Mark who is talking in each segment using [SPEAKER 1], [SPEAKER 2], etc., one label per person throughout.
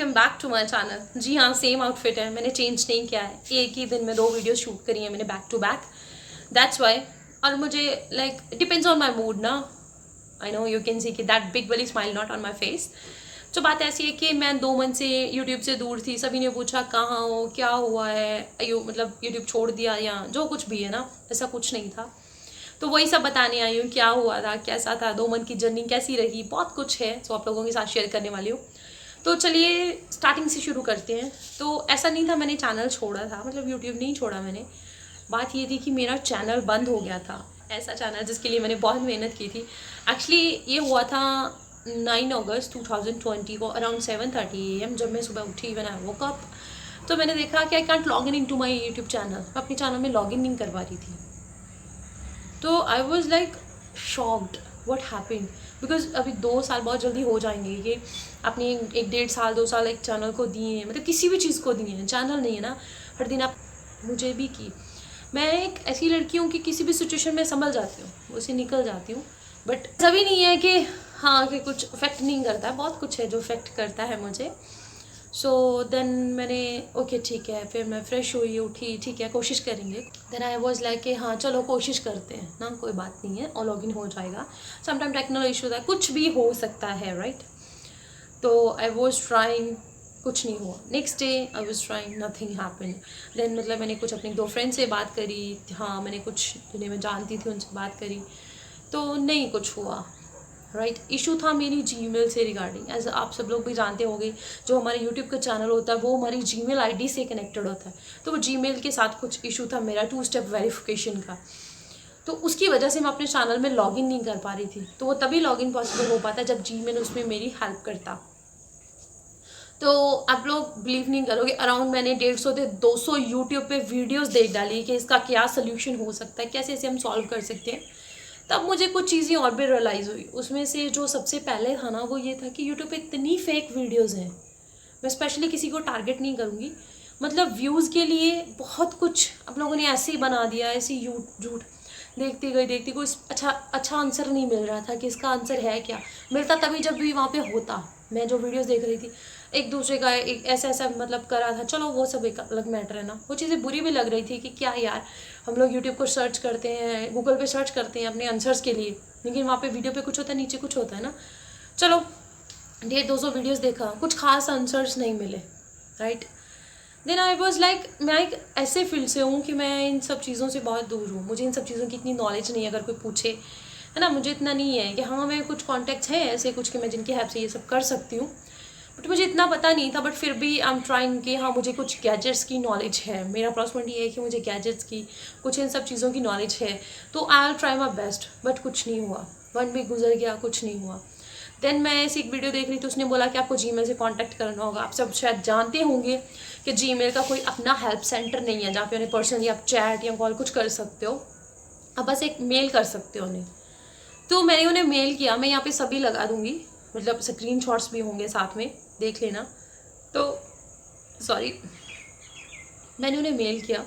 [SPEAKER 1] Welcome back to my channel. जी हाँ, same outfit है, मैंने चेंज नहीं किया है। एक ही दिन में 2 वीडियो शूट करी है मैंने back to back, that's why. और मुझे like depends on my mood ना। I know you can see कि दैट बिग वाली smile not on my face. तो बात ऐसी है कि मैं 2 मंथ से यूट्यूब से दूर थी। सभी ने पूछा कहाँ हो, क्या हुआ है, मतलब यूट्यूब छोड़ दिया या जो कुछ भी है ना, ऐसा कुछ नहीं था। तो वही सब बताने आई हूँ, क्या हुआ था, कैसा था, 2 मंथ की जर्नी कैसी रही, बहुत कुछ है तो आप लोगों के साथ शेयर करने वाली हूँ। तो चलिए स्टार्टिंग से शुरू करते हैं। तो ऐसा नहीं था मैंने चैनल छोड़ा था, मतलब यूट्यूब नहीं छोड़ा मैंने। बात ये थी कि मेरा चैनल बंद हो गया था। ऐसा चैनल जिसके लिए मैंने बहुत मेहनत की थी। एक्चुअली ये हुआ था 9 अगस्त 2020 को अराउंड 7:30 AM जब मैं सुबह उठी, व्हेन आई वोक अप, तो मैंने देखा कि I can't log in to my YouTube channel. मैं अपने चैनल में लॉग इन नहीं कर पा रही थी। तो I was like shocked what happened, because अभी 2 साल बहुत जल्दी हो जाएंगे। ये आपने 1-1.5 साल 2 साल एक चैनल को दिए हैं, मतलब किसी भी चीज़ को दिए हैं, चैनल नहीं है ना। हर दिन आप मुझे भी की, मैं एक ऐसी लड़की हूँ कि किसी भी सिचुएशन में संभल जाती हूँ, उससे निकल जाती हूँ। बट सभी नहीं है कि हाँ कि कुछ इफेक्ट नहीं करता है, बहुत कुछ है जो इफेक्ट करता है मुझे। सो देन मैंने ओके ठीक है, फिर मैं फ्रेश हुई, उठी, ठीक है कोशिश करेंगे। देन आई वॉज लाइक कि हाँ चलो कोशिश करते हैं ना, कोई बात नहीं है और लॉगिन हो जाएगा। समटाइम टेक्निकल इशू था, कुछ भी हो सकता है राइट। तो आई वॉज ट्राइंग, कुछ नहीं हुआ। Next day I was trying, nothing happen. Then मतलब मैंने कुछ अपने 2 फ्रेंड से बात करी, हाँ मैंने कुछ जिन्हें मैं जानती थी उनसे बात करी, तो नहीं कुछ हुआ राइट। इशू था मेरी जीमेल से रिगार्डिंग। एज आप सब लोग भी जानते होंगे, जो हमारे यूट्यूब का चैनल होता है वो हमारी जीमेल आईडी से कनेक्टेड होता है। तो वो जीमेल के साथ कुछ इशू था मेरा 2 स्टेप वेरिफिकेशन का। तो उसकी वजह से मैं अपने चैनल में लॉगिन नहीं कर पा रही थी। तो वो तभी लॉगिन पॉसिबल हो पाता जब जीमेल उसमें मेरी हेल्प करता। तो आप लोग बिलीव नहीं करोगे, अराउंड मैंने 150 से 200 यूट्यूब पे वीडियोस देख डाली कि इसका क्या सोल्यूशन हो सकता है, कैसे इसे हम सॉल्व कर सकते हैं। तब मुझे कुछ चीज़ें और भी रियलाइज़ हुई। उसमें से जो सबसे पहले था ना वो ये था कि यूट्यूब पे इतनी फेक वीडियोस हैं। मैं स्पेशली किसी को टारगेट नहीं करूँगी, मतलब व्यूज़ के लिए बहुत कुछ आप लोगों ने ऐसे ही बना दिया, ऐसे झूठ। देखती कोई अच्छा आंसर नहीं मिल रहा था कि इसका आंसर है क्या। मिलता तभी जब भी वहाँ पे होता। मैं जो वीडियोस देख रही थी, एक दूसरे का एक ऐसा मतलब करा था, चलो वो सब एक अलग मैटर है ना। वो चीज़ें बुरी भी लग रही थी कि क्या यार, हम लोग यूट्यूब को सर्च करते हैं, गूगल पे सर्च करते हैं अपने आंसर्स के लिए, लेकिन वहाँ पे वीडियो पे कुछ होता है, नीचे कुछ होता है ना। चलो 150-200 वीडियोस देखा, कुछ खास आंसर्स नहीं मिले right. Then I was like, मैं एक ऐसे फील्ड से हूँ कि मैं इन सब चीज़ों से बहुत दूर हूँ। मुझे इन सब चीज़ों की इतनी नॉलेज नहीं है, अगर कोई पूछे है ना, मुझे इतना नहीं है कि हाँ मैं कुछ कॉन्टैक्ट्स हैं ऐसे कुछ कि मैं जिनकी हेल्प से ये सब कर सकती हूँ। बट मुझे इतना पता नहीं था। बट फिर भी आई एम ट्राइंग कि हाँ मुझे कुछ गैजेट्स की नॉलेज है। मेरा प्लस पॉइंट ये है कि मुझे गैजेट्स की कुछ इन सब चीज़ों की नॉलेज है। तो I will try my best. But कुछ नहीं हुआ, 1 वीक गुजर गया, कुछ नहीं हुआ। देन मैं ऐसी एक वीडियो देख रही थी, उसने बोला कि आपको जीमेल से कांटेक्ट करना होगा। आप सब शायद जानते होंगे कि जीमेल का कोई अपना हेल्प सेंटर नहीं है जहाँ पे उन्हें पर्सनली आप चैट या कॉल कुछ कर सकते हो। आप बस एक मेल कर सकते हो उन्हें। तो मैंने उन्हें मेल किया, मैं यहाँ पे सभी लगा दूंगी, मतलब स्क्रीनशॉट्स भी होंगे साथ में, देख लेना। तो सॉरी, मैंने उन्हें मेल किया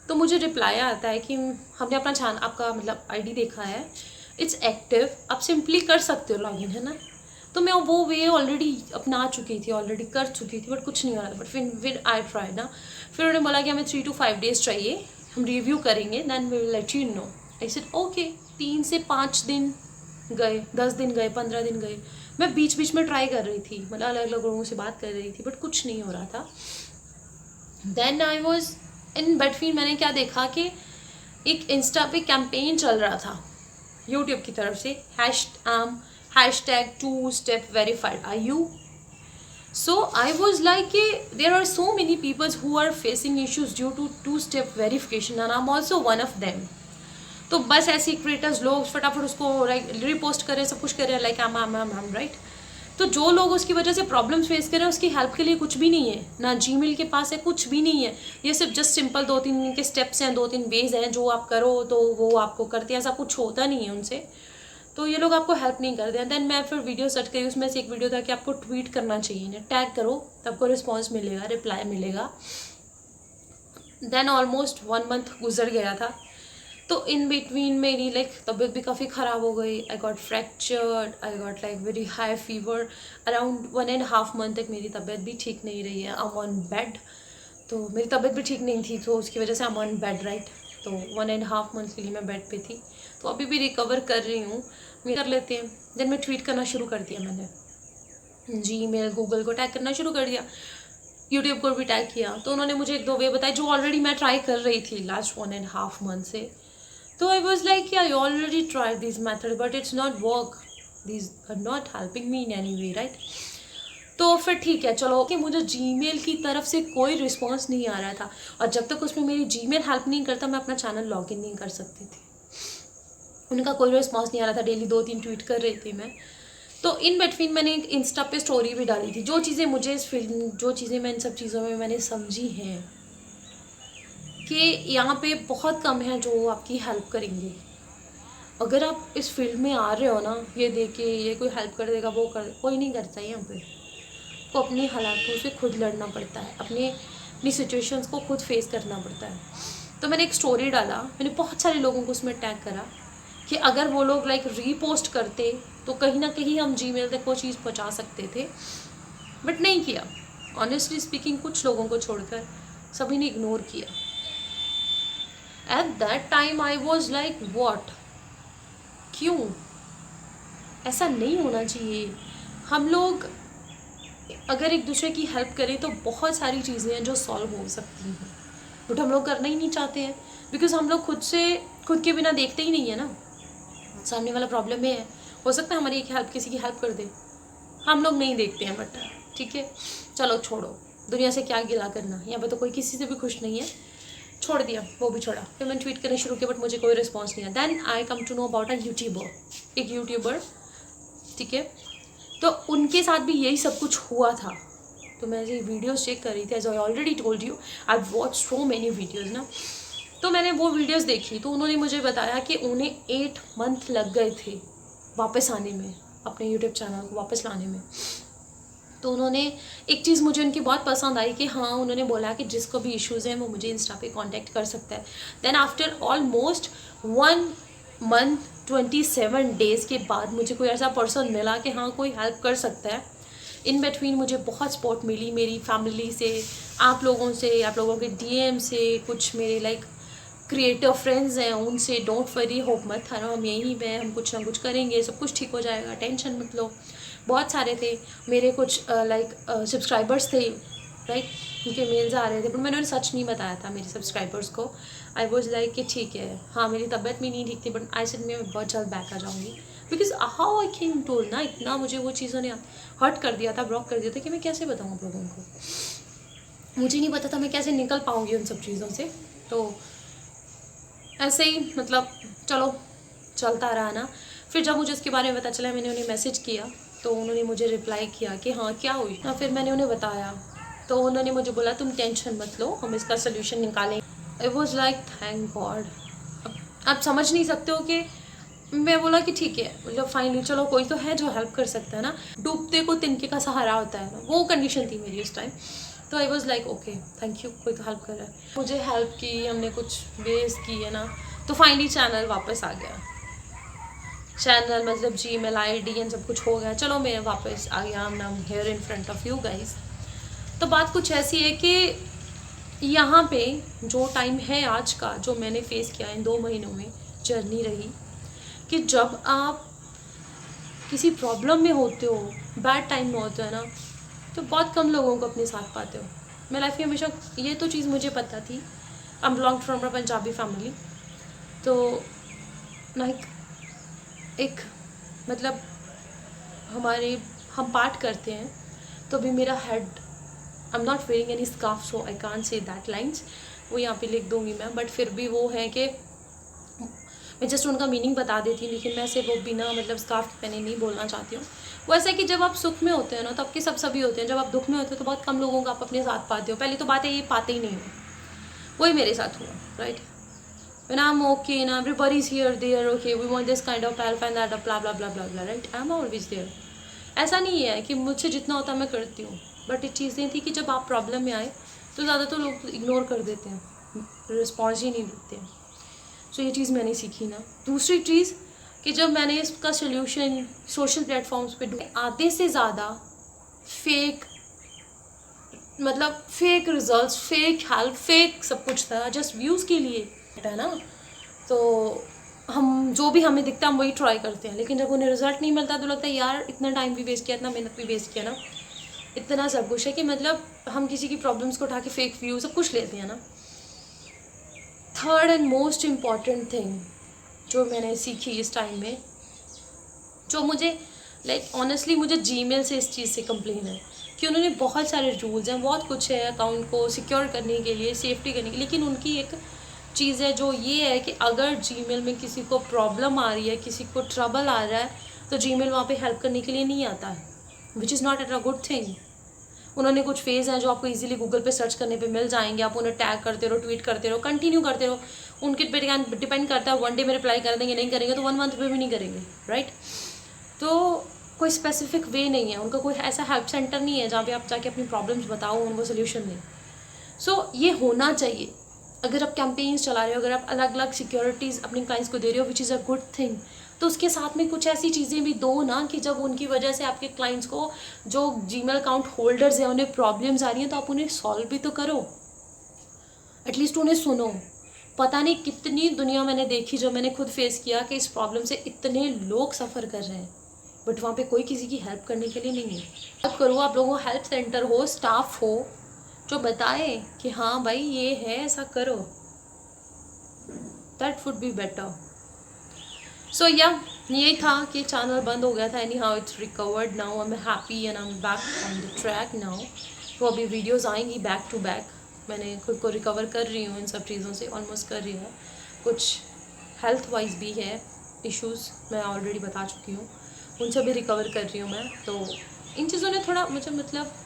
[SPEAKER 1] तो मुझे रिप्लाई आता है कि हमने अपना आपका मतलब आईडी देखा है, इट्स एक्टिव, आप सिंपली कर सकते हो लॉगिन, है ना। तो मैं वो वे ऑलरेडी अपना चुकी थी, ऑलरेडी कर चुकी थी, बट कुछ नहीं हो रहा था। बट फिर आई ट्राई ना, फिर उन्होंने बोला कि हमें 3 to 5 डेज चाहिए, हम रिव्यू करेंगे, then we will let you know. I said okay. 3 से 5 दिन गए, 10 दिन गए, 15 दिन गए। मैं बीच बीच में ट्राई कर रही थी, मतलब अलग अलग लोगों से बात कर रही थी, बट कुछ नहीं हो रहा था। Then I was in between, मैंने क्या देखा कि एक इंस्टा पे कैंपेन चल रहा था यूट्यूब की तरफ से, hashtag 2 step verified are you. So I was like कि there are so many peoples who are facing issues due to 2 step verification and I am also one of them. तो बस ऐसे क्रिएटर्स लोग फटाफट उसको लाइक रिपोस्ट करें, सब कुछ करें, लाइक I'm राइट। तो जो लोग उसकी वजह से प्रॉब्लम्स फेस करें, उसकी हेल्प के लिए कुछ भी नहीं है ना, जीमेल के पास है, कुछ भी नहीं है। ये सिर्फ जस्ट सिंपल 2-3 के स्टेप्स हैं, 2-3 वेज हैं जो आप करो तो वो आपको करते हैं, ऐसा कुछ होता नहीं है उनसे। तो ये लोग आपको हेल्प नहीं करते हैं। देन मैं फिर वीडियो सर्च करी, उसमें से एक वीडियो था कि आपको ट्वीट करना चाहिए, टैग करो तब आपको रिस्पॉन्स मिलेगा, रिप्लाई मिलेगा। देन ऑलमोस्ट 1 मंथ गुजर गया था। तो इन बिटवीन मेरी लाइक तबीयत भी काफ़ी ख़राब हो गई. I got fractured, I got like very high fever. Around 1.5 month तक मेरी तबीयत भी ठीक नहीं रही है. I am on bed. तो मेरी तबीयत भी ठीक नहीं थी, तो उसकी वजह से I am on bed, right. तो 1.5 मंथ के लिए मैं बेड पे थी. तो अभी भी रिकवर कर रही हूँ. कर लेते हैं. देन मैं ट्वीट करना शुरू कर दिया मैंने. जीमेल, गूगल को टैग करना शुरू कर दिया. यूट्यूब को भी टैग किया. तो उन्होंने मुझे 1-2 वे बताए जो ऑलरेडी मैं ट्राई कर रही थी लास्ट 1.5 मंथ से. तो I was like I already try this method but it's not work. This are not helping me in any way, right. तो फिर ठीक है, चलो कि मुझे जीमेल की तरफ से कोई रिस्पॉन्स नहीं आ रहा था. और जब तक उसमें मेरी जीमेल हेल्प नहीं करता मैं अपना चैनल लॉग इन नहीं कर सकती थी. उनका कोई रिस्पॉन्स नहीं आ रहा था. डेली 2-3 ट्वीट कर रही थी मैं. तो इन बिटवीन मैंने एक इंस्टा पे स्टोरी भी डाली थी. जो चीज़ें मुझे इस फील्ड, जो चीज़ें मैं इन सब चीज़ों में मैंने समझी हैं कि यहाँ पे बहुत कम है जो आपकी हेल्प करेंगे. अगर आप इस फील्ड में आ रहे हो ना, ये देख के ये कोई हेल्प कर देगा, वो कर, कोई नहीं करता है यहाँ पे. को अपनी हालातों से खुद लड़ना पड़ता है. अपनी सिचुएशंस को खुद फेस करना पड़ता है. तो मैंने एक स्टोरी डाला. मैंने बहुत सारे लोगों को उसमें टैग करा कि अगर वो लोग लाइक रीपोस्ट करते तो कहीं ना कहीं हम जीमेल तक वो चीज़ पहुंचा सकते थे. बट नहीं किया. ऑनेस्टली स्पीकिंग कुछ लोगों को छोड़कर सभी ने इग्नोर किया. At that time I was like what, क्यों? ऐसा नहीं होना चाहिए. हम लोग अगर एक दूसरे की हेल्प करें तो बहुत सारी चीज़ें हैं जो सॉल्व हो सकती हैं. बट हम लोग करना ही नहीं चाहते हैं बिकॉज हम लोग खुद के बिना देखते ही नहीं है ना सामने वाला प्रॉब्लम में है. हो सकता है हमारी एक हेल्प किसी की हेल्प कर दे, हम लोग नहीं देखते हैं. बट ठीक है, चलो छोड़ो, दुनिया से क्या गिला करना. यहाँ पे तो कोई किसी से भी खुश नहीं है. छोड़ दिया, वो भी छोड़ा. फिर मैंने ट्वीट करने शुरू किया बट मुझे कोई रिस्पॉन्स नहीं आया. Then I come to know about a YouTuber, एक यूट्यूबर, ठीक है. तो उनके साथ भी यही सब कुछ हुआ था. तो मैं ये वीडियोस चेक कर रही थी. As I already told you, I watch so many videos ना. तो मैंने वो वीडियोस देखी. तो उन्होंने मुझे बताया कि उन्हें 8 मंथ लग गए थे वापस आने में, अपने यूट्यूब चैनल को वापस लाने में. तो उन्होंने एक चीज़ मुझे उनकी बहुत पसंद आई कि हाँ, उन्होंने बोला कि जिसको भी इश्यूज़ हैं वो मुझे इंस्टा पे कांटेक्ट कर सकता है. Then after almost 1 month 27 days के बाद मुझे कोई ऐसा पर्सन मिला कि हाँ कोई हेल्प कर सकता है. इन बिटवीन मुझे बहुत सपोर्ट मिली मेरी फैमिली से, आप लोगों से, आप लोगों के डीएम से, कुछ मेरे लाइक क्रिएटिव फ्रेंड्स हैं उनसे. डोंट वरी, होप मत खाना, हम यहीं पे, हम कुछ ना कुछ करेंगे, सब कुछ ठीक हो जाएगा, टेंशन मत लो. बहुत सारे थे मेरे कुछ लाइक सब्सक्राइबर्स थे, राइट. उनके मेल्स आ रहे थे बट मैंने उन्हें सच नहीं बताया था मेरे सब्सक्राइबर्स को. आई वॉज लाइक कि ठीक है, हाँ मेरी तबीयत भी नहीं ठीक थी बट आई सेड मैं बहुत जल्द बैक आ जाऊँगी. Because how I can told ना, इतना मुझे वो चीज़ों ने हर्ट कर दिया था, ब्लॉक कर दिया था कि मैं कैसे बताऊँ आप लोगों को. मुझे नहीं पता था मैं कैसे निकल पाऊँगी उन सब चीज़ों से. तो ऐसे ही मतलब चलो चलता रहा ना. फिर जब मुझे इसके बारे में पता चला, मैंने उन्हें मैसेज किया तो उन्होंने मुझे रिप्लाई किया कि हाँ क्या हुई. फिर मैंने उन्हें बताया तो उन्होंने मुझे बोला तुम टेंशन मत लो, हम इसका सोल्यूशन निकालें. आई वॉज लाइक थैंक गॉड. आप समझ नहीं सकते हो कि मैं बोला कि ठीक है, मतलब फाइनली चलो कोई तो है जो हेल्प कर सकता है ना. डूबते को तिनके का सहारा होता है ना, वो कंडीशन थी मेरी उस टाइम. तो I was like okay thank you, कोई तो हेल्प कर रहा है. मुझे हेल्प की, हमने कुछ वेज की है ना. तो फाइनली चैनल वापस आ गया. चैनल मतलब जीमेल आईडी एंड सब कुछ हो गया. चलो मैं वापस आ गया. I am here in front of you guys. तो बात कुछ ऐसी है कि यहाँ पे जो टाइम है आज का, जो मैंने फेस किया इन 2 महीनों में जर्नी रही, कि जब आप किसी प्रॉब्लम में होते हो, बैड टाइम में होते हो ना, तो बहुत कम लोगों को अपने साथ पाते हो. मैं लाइफ में हमेशा ये तो चीज़ मुझे पता थी. I am belong from a Punjabi family. तो लाइक एक मतलब हम पाठ करते हैं तो भी मेरा head, I am not wearing any scarf so I can't say that lines, वो यहाँ पे लिख दूँगी मैं. बट फिर भी वो है कि मैं जस्ट उनका मीनिंग बता देती हूँ, लेकिन मैं सिर्फ वो बिना मतलब स्कार्फ पहने नहीं बोलना चाहती हूँ. वो ऐसा है कि जब आप सुख में होते हैं ना तो आपके सभी होते हैं. जब आप दुख में होते हो तो बहुत कम लोगों को आप अपने साथ पाते हो. पहली तो बात है ये पाते ही नहीं हो. वही मेरे साथ हुआ, right. When I'm okay and everybody's here, there, okay, we want this kind of help and that, blah blah blah blah blah, right? I'm always there. ऐसा नहीं है कि मुझसे जितना होता मैं करती हूँ. बट ये चीज़ें थी कि जब आप प्रॉब्लम में आए तो ज़्यादातर लोग इग्नोर कर देते हैं, रिस्पॉन्स ही नहीं देते हैं. सो ये चीज़ मैंने सीखी ना। दूसरी चीज़ कि जब मैंने इसका सोल्यूशन सोशल प्लेटफॉर्म्स पे आधे से ज़्यादा फेक, मतलब fake results, fake help, fake सब कुछ था, जस्ट व्यूज़ के लिए है ना। तो हम जो भी हमें दिखता है हम वही ट्राई करते हैं, लेकिन जब उन्हें रिजल्ट नहीं मिलता तो लगता है यार इतना टाइम भी वेस्ट किया, इतना मेहनत भी वेस्ट किया ना, इतना सब कुछ है कि मतलब हम किसी की प्रॉब्लम्स को उठा के फेक व्यू सब कुछ लेते हैं ना। Third and most important thing जो मैंने सीखी इस टाइम में, जो मुझे लाइक ऑनेस्टली मुझे जीमेल से इस चीज़ से कंप्लेन है कि उन्होंने बहुत सारे रूल्स हैं, बहुत कुछ है अकाउंट को सिक्योर करने के लिए, सेफ्टी करने के लिए, लेकिन उनकी एक चीज़ है जो ये है कि अगर जीमेल में किसी को प्रॉब्लम आ रही है, किसी को ट्रबल आ रहा है, तो जीमेल वहाँ पे हेल्प करने के लिए नहीं आता है, which is not at a good thing. उन्होंने कुछ फेज़ हैं जो आपको इजीली गूगल पे सर्च करने पे मिल जाएंगे, आप उन्हें टैग करते रहो, ट्वीट करते रहो, कंटिन्यू करते रहो, उनके पे डिपेंड करता है वन डे में रिप्लाई कर देंगे, नहीं करेंगे तो 1 मंथ पे भी नहीं करेंगे, राइट। तो कोई स्पेसिफिक वे नहीं है उनका, कोई ऐसा हेल्प सेंटर नहीं है जहाँ पे आप जाके अपनी प्रॉब्लम्स बताओ, उनको सोल्यूशन दें। सो ये होना चाहिए। अगर आप कैंपेन्स चला रहे हो, अगर आप अलग अलग सिक्योरिटीज़ अपने क्लाइंट्स को दे रहे हो, which is a good thing, तो उसके साथ में कुछ ऐसी चीज़ें भी दो ना कि जब उनकी वजह से आपके क्लाइंट्स को, जो जीमेल अकाउंट होल्डर्स हैं, उन्हें प्रॉब्लम्स आ रही हैं, तो आप उन्हें सॉल्व भी तो करो, एटलीस्ट उन्हें सुनो। पता नहीं कितनी दुनिया मैंने देखी जो मैंने खुद फेस किया कि इस प्रॉब्लम से इतने लोग सफ़र कर रहे हैं, बट वहाँ पे कोई किसी की हेल्प करने के लिए नहीं है। हेल्प करो, आप लोगों को हेल्प सेंटर हो, स्टाफ हो जो बताए कि हाँ भाई ये है, ऐसा करो, दैट वुड बी बेटर। सो या ये था कि चैनल बंद हो गया था, any how it's recovered now, I am happy and I am back on the track now. तो अभी वीडियोज़ आएंगी बैक टू बैक, मैंने खुद को रिकवर कर रही हूँ इन सब चीज़ों से, ऑलमोस्ट कर रही हूँ। कुछ हेल्थ वाइज भी है इश्यूज़, मैं ऑलरेडी बता चुकी हूँ, उनसे भी रिकवर कर रही हूँ मैं। तो इन चीज़ों ने थोड़ा मुझे मतलब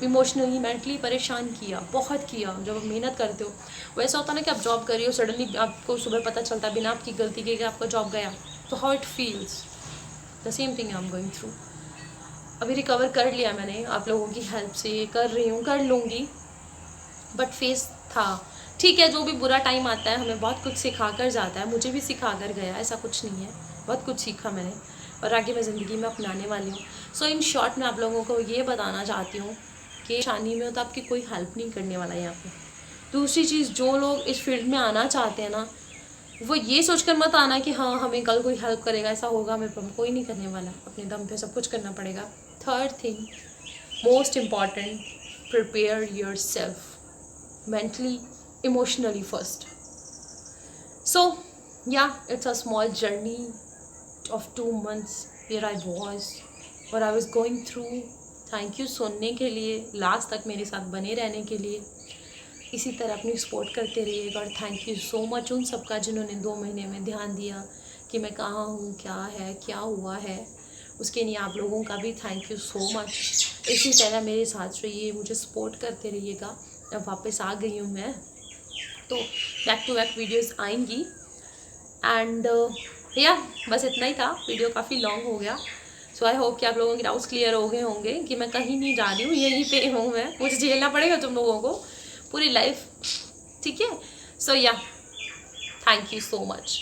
[SPEAKER 1] इमोशनली, मेंटली परेशान किया, बहुत किया। जब आप मेहनत करते हो, वैसा होता ना कि आप जॉब कर रही हो, सडनली आपको सुबह पता चलता बिना आपकी गलती के कि आपका जॉब गया, तो how it feels, the same thing I am going through. अभी रिकवर कर लिया मैंने, आप लोगों की हेल्प से कर रही हूँ, कर लूँगी, बट फेस था। ठीक है, जो भी बुरा टाइम आता है हमें बहुत कुछ सिखा कर जाता है, मुझे भी सिखा कर गया, ऐसा कुछ नहीं है, बहुत कुछ सीखा मैंने और आगे मैं ज़िंदगी में अपनाने वाली हूँ। सो इन शॉर्ट मैं आप लोगों को ये बताना चाहती हूँ कि परेशानी में हो तो आपकी कोई हेल्प नहीं करने वाला है यहाँ पे। दूसरी चीज़, जो लोग इस फील्ड में आना चाहते हैं ना, वो ये सोचकर मत आना कि हाँ हमें कल कोई हेल्प करेगा, ऐसा होगा, हमें कोई नहीं करने वाला, अपने दम पे सब कुछ करना पड़ेगा। Third thing most important, prepare your self mentally, emotionally first. So yeah, it's a small journey of 2 months where I was, और I was going through. Thank you सुनने के लिए, लास्ट तक मेरे साथ बने रहने के लिए, इसी तरह अपनी सपोर्ट करते रहिएगा। और थैंक यू सो मच उन सबका जिन्होंने 2 महीने में ध्यान दिया कि मैं कहाँ हूँ, क्या है, क्या हुआ है, उसके लिए आप लोगों का भी थैंक यू सो मच। इसी तरह मेरे साथ रहिए, मुझे सपोर्ट करते रहिएगा। अब वापस आ गई हूँ मैं, तो बैक टू बैक वीडियोस आएंगी। एंड या बस इतना ही था, वीडियो काफ़ी लॉन्ग हो गया। सो आई होप कि आप लोगों के डाउट्स क्लियर हो गए होंगे कि मैं कहीं नहीं जा रही हूँ, यहीं पे हूँ मैं, मुझे झेलना पड़ेगा तुम लोगों को पूरी लाइफ, ठीक है। सो या थैंक यू सो मच।